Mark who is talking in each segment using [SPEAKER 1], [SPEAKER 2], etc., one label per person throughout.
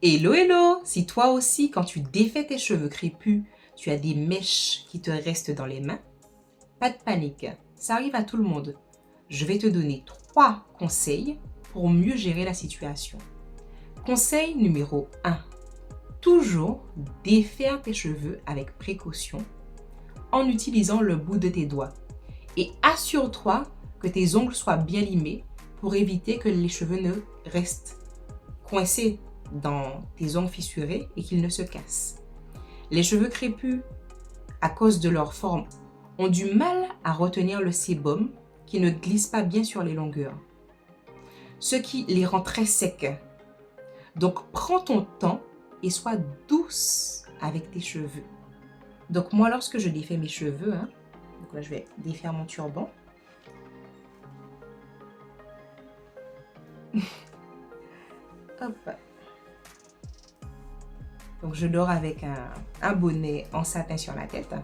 [SPEAKER 1] Hello hello! Si toi aussi, quand tu défais tes cheveux crépus, tu as des mèches qui te restent dans les mains, pas de panique, ça arrive à tout le monde. Je vais te donner 3 conseils pour mieux gérer la situation. Conseil numéro 1. Toujours défaire tes cheveux avec précaution en utilisant le bout de tes doigts. Et assure-toi que tes ongles soient bien limés pour éviter que les cheveux ne restent coincés dans tes ongles fissurés et qu'ils ne se cassent. Les cheveux crépus, à cause de leur forme, ont du mal à retenir le sébum qui ne glisse pas bien sur les longueurs, ce qui les rend très secs. Donc prends ton temps et sois douce avec tes cheveux. Donc moi, lorsque je défais mes cheveux, donc là je vais défaire mon turban. Hop. Donc je dors avec un bonnet en satin sur la tête.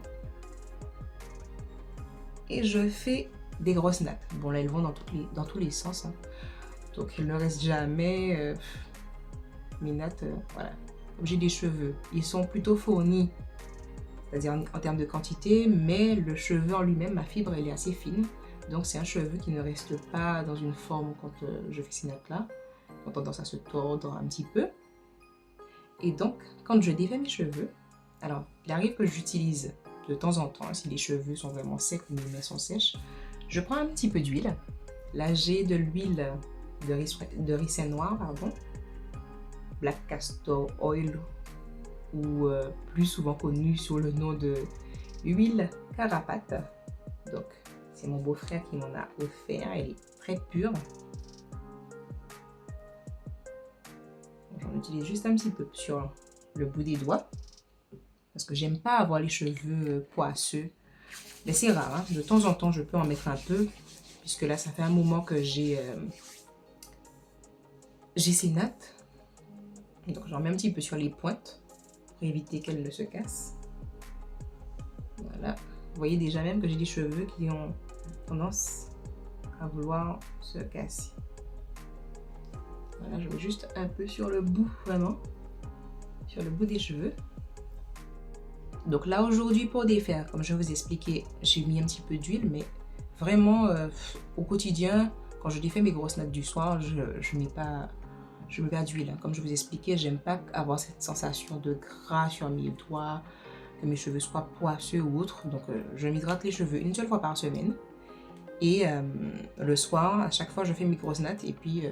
[SPEAKER 1] Et je fais des grosses nattes. Bon là elles vont dans tous les sens. Donc il ne reste jamais mes nattes. Voilà. J'ai des cheveux. Ils sont plutôt fournis, c'est-à-dire en termes de quantité, mais le cheveu en lui-même, ma fibre, elle est assez fine. Donc c'est un cheveu qui ne reste pas dans une forme quand je fais ces nattes-là. On a tendance à se tordre un petit peu. Et donc, quand je défais mes cheveux, alors il arrive que j'utilise de temps en temps, si les cheveux sont vraiment secs ou mes mains sont sèches, je prends un petit peu d'huile. Là, j'ai de l'huile de ricin noir, Black Castor Oil, ou plus souvent connu sous le nom de huile Carapate. Donc, c'est mon beau-frère qui m'en a offert, elle est très pure. J'en utilise juste un petit peu sur le bout des doigts, parce que j'aime pas avoir les cheveux poisseux. Mais c'est rare, de temps en temps je peux en mettre un peu, puisque là ça fait un moment que j'ai ces nattes. Donc j'en mets un petit peu sur les pointes pour éviter qu'elles ne se cassent. Voilà. Vous voyez déjà même que j'ai des cheveux qui ont tendance à vouloir se casser. Voilà, je mets juste un peu sur le bout, vraiment, sur le bout des cheveux. Donc là aujourd'hui pour défaire, comme je vous ai expliqué, j'ai mis un petit peu d'huile, mais vraiment au quotidien, quand je défais mes grosses nattes du soir, je mets pas d'huile. Comme je vous ai expliqué, j'aime pas avoir cette sensation de gras sur mes doigts, que mes cheveux soient poisseux ou autre. Donc je m'hydrate les cheveux une seule fois par semaine. Et le soir, à chaque fois, je fais mes grosses nattes. Et puis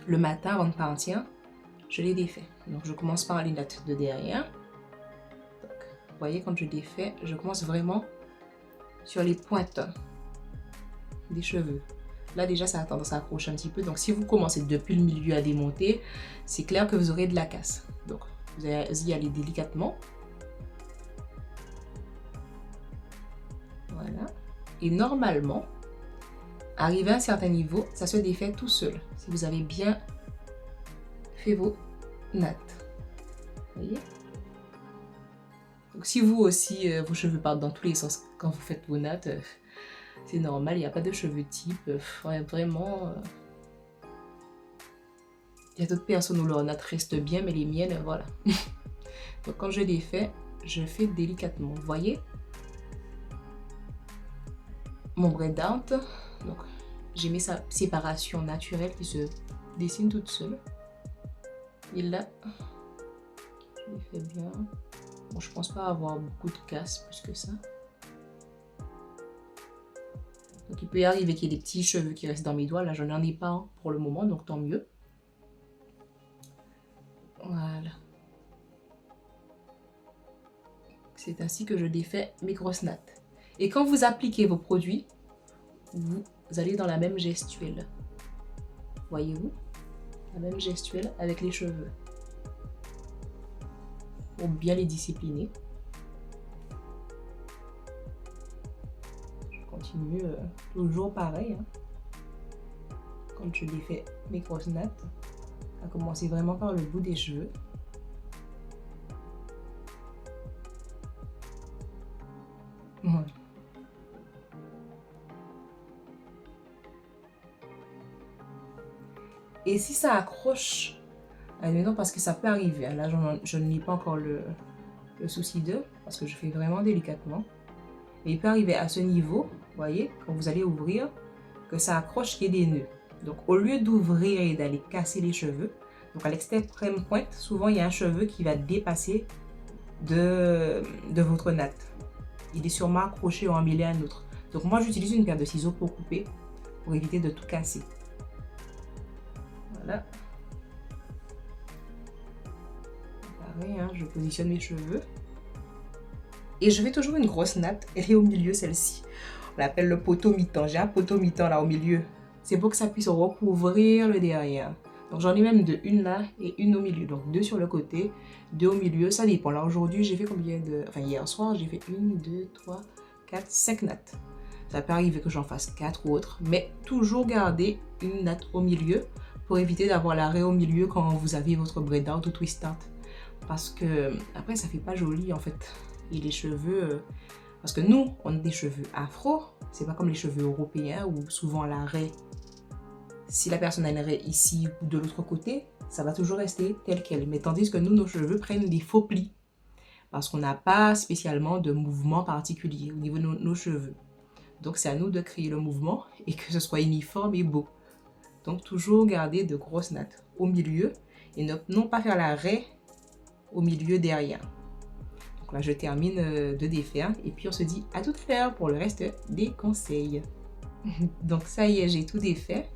[SPEAKER 1] le matin, avant de partir, je les défais. Donc je commence par les nattes de derrière. Donc, vous voyez, quand je défais, je commence vraiment sur les pointes des cheveux. Là déjà ça a tendance à accrocher un petit peu, donc si vous commencez depuis le milieu à démonter, c'est clair que vous aurez de la casse. Donc vous allez y aller délicatement. Voilà. Et normalement, arrivé à un certain niveau, ça se défait tout seul, si vous avez bien fait vos nattes. Vous voyez? Donc si vous aussi, vos cheveux partent dans tous les sens quand vous faites vos nattes, c'est normal, il n'y a pas de cheveux type, vraiment... Il y a d'autres personnes où leurs nattes restent bien, mais les miennes, voilà. Donc quand je les fais, je fais délicatement. Vous voyez mon brin d'art. Donc j'ai mis sa séparation naturelle qui se dessine toute seule. Et là, je les fais bien. Bon, je pense pas avoir beaucoup de casse plus que ça. Donc il peut y arriver qu'il y ait des petits cheveux qui restent dans mes doigts. Là, je n'en ai pas pour le moment, donc tant mieux. Voilà. C'est ainsi que je défais mes grosses nattes. Et quand vous appliquez vos produits, vous allez dans la même gestuelle. Voyez-vous? La même gestuelle avec les cheveux. Pour bien les discipliner. Je continue toujours pareil. Quand je défais mes grosses nattes, à commencer vraiment par le bout des cheveux. Voilà. Et si ça accroche Admettons, parce que ça peut arriver. Hein. Là, je n'ai pas encore le souci d'eux, parce que je fais vraiment délicatement. Mais il peut arriver à ce niveau, vous voyez, quand vous allez ouvrir, que ça accroche qu'il y ait des nœuds. Donc, au lieu d'ouvrir et d'aller casser les cheveux, donc à l'extrême pointe, souvent, il y a un cheveu qui va dépasser de votre natte. Il est sûrement accroché ou emmêlé à un autre. Donc, moi, j'utilise une paire de ciseaux pour couper, pour éviter de tout casser. Voilà. Pareil, hein, je positionne mes cheveux. Et je fais toujours une grosse natte. Elle est au milieu, celle-ci. On l'appelle le poteau mi-temps. J'ai un poteau mi-temps là au milieu. C'est pour que ça puisse recouvrir le derrière. Donc j'en ai même deux, une là et une au milieu. Donc 2 sur le côté, 2 au milieu, ça dépend. Là aujourd'hui, j'ai fait combien de... Enfin hier soir, j'ai fait 1, 2, 3, 4, 5 nattes. Ça peut arriver que j'en fasse 4 ou autres, mais toujours garder une natte au milieu pour éviter d'avoir l'arrêt au milieu quand vous avez votre braid out ou twist out. Parce que après, ça fait pas joli en fait. Et les cheveux... Parce que nous, on a des cheveux afro, c'est pas comme les cheveux européens où souvent l'arrêt, si la personne a un arrêt ici ou de l'autre côté, ça va toujours rester tel quel. Mais tandis que nous, nos cheveux prennent des faux plis parce qu'on n'a pas spécialement de mouvement particulier au niveau de nos cheveux. Donc c'est à nous de créer le mouvement et que ce soit uniforme et beau. Donc toujours garder de grosses nattes au milieu et non pas faire l'arrêt au milieu derrière. Donc là, je termine de défaire et puis on se dit à tout à l'heure pour le reste des conseils. Donc ça y est, j'ai tout défait.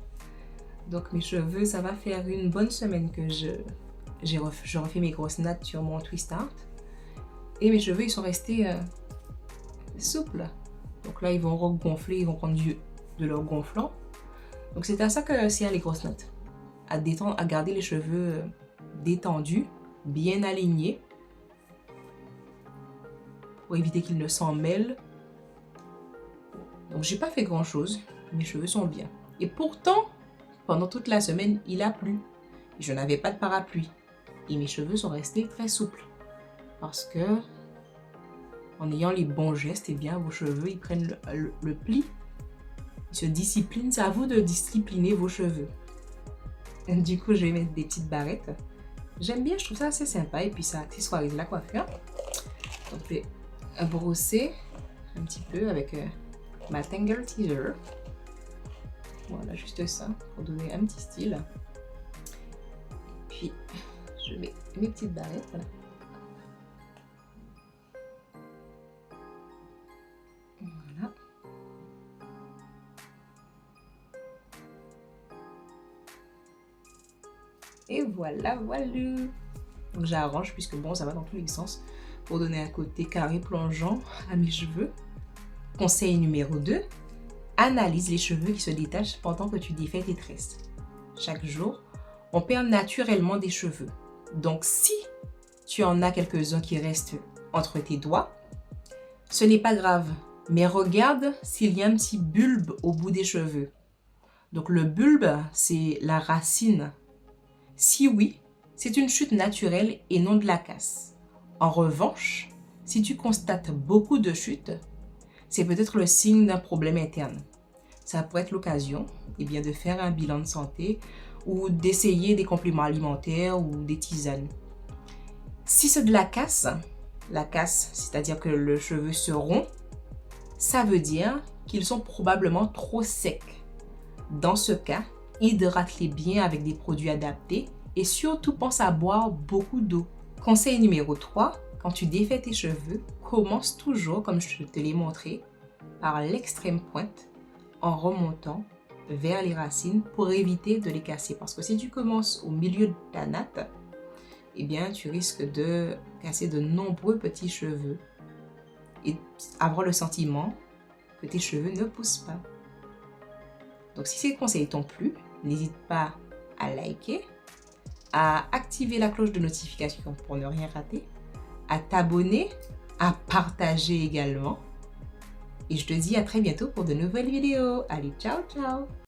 [SPEAKER 1] Donc mes cheveux, ça va faire une bonne semaine que je refais mes grosses nattes sur mon twist out. Et mes cheveux, ils sont restés souples. Donc là, ils vont regonfler, ils vont prendre de leur gonflant. Donc c'est à ça que servent les grosses nattes. À garder les cheveux détendus, bien alignés. Pour éviter qu'ils ne s'en mêlent. Donc j'ai pas fait grand chose, mes cheveux sont bien. Et pourtant, pendant toute la semaine, il a plu. Je n'avais pas de parapluie. Et mes cheveux sont restés très souples. Parce que, en ayant les bons gestes, eh bien, vos cheveux, ils prennent le pli. Ils se disciplinent. C'est à vous de discipliner vos cheveux. Et du coup, je vais mettre des petites barrettes. J'aime bien, je trouve ça assez sympa. Et puis, ça accessoirise la coiffure. Donc, je vais brosser un petit peu avec ma Tangle Teaser. Voilà, juste ça, pour donner un petit style. Puis, je mets mes petites barrettes. Voilà. Et voilà, voilà. Donc, j'arrange, puisque bon, ça va dans tous les sens, pour donner un côté carré plongeant à mes cheveux. Conseil numéro 2. Analyse les cheveux qui se détachent pendant que tu défais tes tresses. Chaque jour, on perd naturellement des cheveux. Donc si tu en as quelques-uns qui restent entre tes doigts, ce n'est pas grave, mais regarde s'il y a un petit bulbe au bout des cheveux. Donc le bulbe, c'est la racine. Si oui, c'est une chute naturelle et non de la casse. En revanche, si tu constates beaucoup de chutes, c'est peut-être le signe d'un problème interne. Ça pourrait être l'occasion de faire un bilan de santé ou d'essayer des compléments alimentaires ou des tisanes. Si c'est de la casse, c'est-à-dire que le cheveu se rompt, ça veut dire qu'ils sont probablement trop secs. Dans ce cas, hydrate-les bien avec des produits adaptés et surtout pense à boire beaucoup d'eau. Conseil numéro 3, quand tu défais tes cheveux, commence toujours, comme je te l'ai montré, par l'extrême pointe en remontant vers les racines pour éviter de les casser. Parce que si tu commences au milieu de ta natte, eh bien, tu risques de casser de nombreux petits cheveux et avoir le sentiment que tes cheveux ne poussent pas. Donc, si ces conseils t'ont plu, n'hésite pas à liker, à activer la cloche de notification pour ne rien rater, à t'abonner, à partager également. Et je te dis à très bientôt pour de nouvelles vidéos. Allez, ciao, ciao!